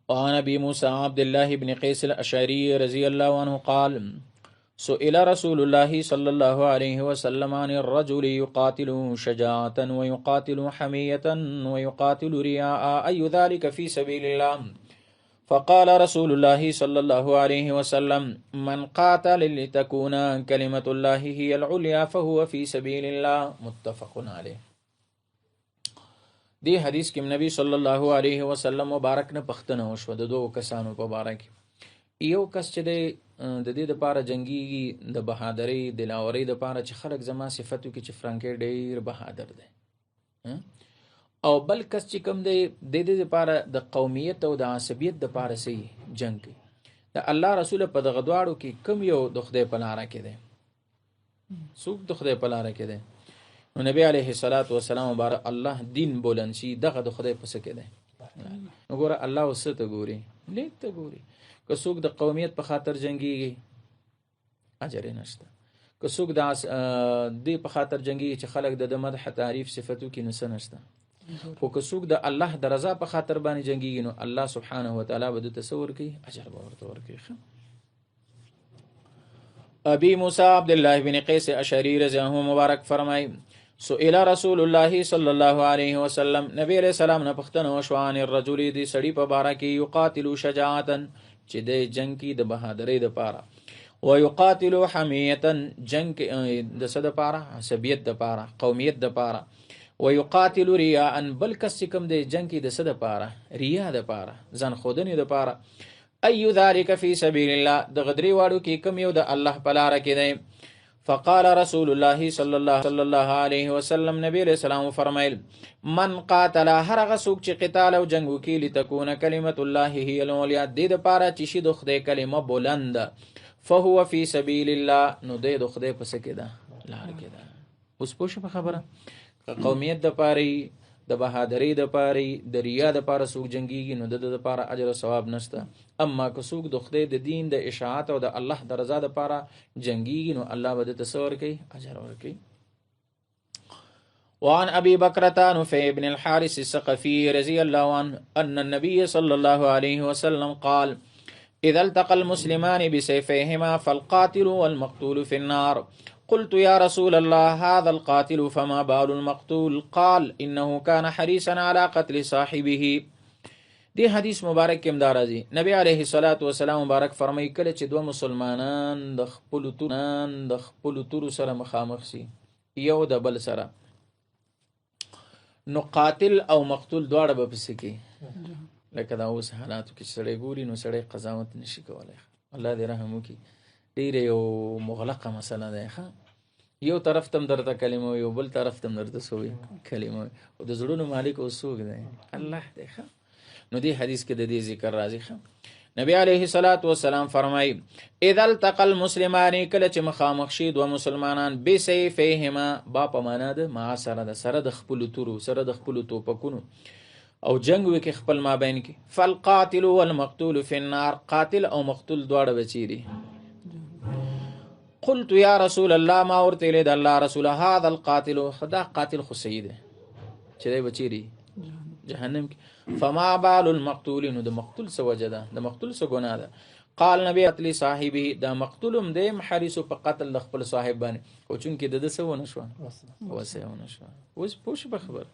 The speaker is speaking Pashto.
وعن ابي موسى عبد الله بن قيس الاشعري رضي الله عنه قال سئل رسول الله صلى الله عليه وسلم عن الرجل يقاتل شجاعة ويقاتل حمية ويقاتل رياء أي ذلك في سبيل الله؟ فقال رسول الله صلى الله عليه وسلم من قاتل لتكون كلمة الله هي العليا فهو في سبيل الله. متفق عليه. دی حدیث کې نبی صلی الله علیه وسلم مبارک نه پختنه وشو د دوه کسانو په باره کې. یو کس چې د دې لپاره جنگي د بهادری د لاوري د لپاره چې خلک زما صفاتو کې چې فرانکې ډیر بهادر دی، او بل کس چې کوم دی د دې لپاره د قومیت او د عصبیت د لپاره سي جنگ کوي. د الله رسول په دغه دواړو کې کوم یو د خدای په لار کې دی؟ څوک د خدای په لار کې دی؟ نو نبی علیه الصلاۃ والسلام مبارک الله دین بولن شي دغه د خدای په سکه دی. نو ګوره الله وسته ګوري لیک ته ګوري. که څوک د قومیت په خاطر جنگيږي اجر نشته، که څوک د دې په خاطر جنگيږي چې خلک د مدح تعریف صفاتو کې نس نشته، خو که څوک د الله د رضا په خاطر باندې جنگيږي نو الله سبحانه و تعالی به د تصور کوي اجر به ورته ورکړي. ابي موسى عبد الله بن قيس اشعري رضی الله عنه مبارک فرمای سئل رسول الله صلی الله علیه وسلم نبی علیہ السلام نه پختنه وشو عن الرجل دی سړی په باره کې یقاتل شجاعتا چې د جنگ کې د بهادری د پاره، و یقاتل حمیتا جنگ د صد پاره عصبیت د پاره قومیت د پاره، و یقاتل ریاء بل کس کوم د جنگ کې د صد پاره ریا د پاره ځان خودنی د پاره. ای ذلک فی سبیل الله د غدری واړو کې کوم یو د الله په لار کې دی. فقال رسول الله صلی الله علیه وسلم نبی علیہ السلام فرمایل من قاتل هر هغه څوک چې قتال او جنگ وکړي لتكون کلمت الله هي العليا د دې لپاره چې شي د خدای کلمه بلند فهو فی سبیل الله نو د خدای په سکه ده لار کې ده. اوس پوښ په خبره قومیت د پاره د بهادری د پاره د ریا د پاره څوک جنگيږي نو د لپاره اجر او ثواب نشته. اما که څوک د خدای د دین د اشاعت او د الله د رضا د لپاره جنگيږي نو الله به د تصور کوي اجر ورکوي. وعن ابي بكرة نفيع بن الحارث الثقفي رضي الله عنه ان النبي صلى الله عليه وسلم قال اذا التقى المسلمان بسيفيهما فالقاتل والمقتول في النار. قلت يا رسول الله هذا القاتل فما بال المقتول؟ قال انه كان حريصا على قتل صاحبه. دی حدیث مبارک کې امدار راځي نبی علیه الصلاۃ والسلام مبارک فرمایي کله چې دوه مسلمانان د خپل تور سره مخامخ شي یو د بل سره نو قاتل او مقتول دواړه به پسې کې لکه دا اوس حالاتو کې سړی ګوري نو سړی قضاوت نشي کولای. الله دې رحم وکړي. ډیره یو مغلقه مسله ده. یو طرف تم درته کلمه یو بل طرف تم درته سوې کلمه او د زړونو مالک اوسوګ دی الله دی. نو دی حدیث کې د دې ذکر راځي. نبی علیه الصلاۃ والسلام فرمایي اذا التقى المسلمان کله چې مخامخ شي دوه مسلمانان بسيفيهما با په معنا ده ما سره د سره د خپل تورو سره د خپل توپکونو او جنگ وکي خپل مابین کې فالقاتل والمقتول في النار قاتل او مقتول دواړه بچيري. قلت يا رسول الله ما ورته له الله رسول هذا القاتل خدا قاتل خو سیده چې دی بچيري جهنم کې. فما بال المقتول نو د مقتول سو وجده د مقتول سو ګناه ده. قال نبی قتل صاحبه دا مقتولم د حریص په قتل خپل صاحب باندې او چون کې د سو نشو وسه نشو اوس پوښ په خبر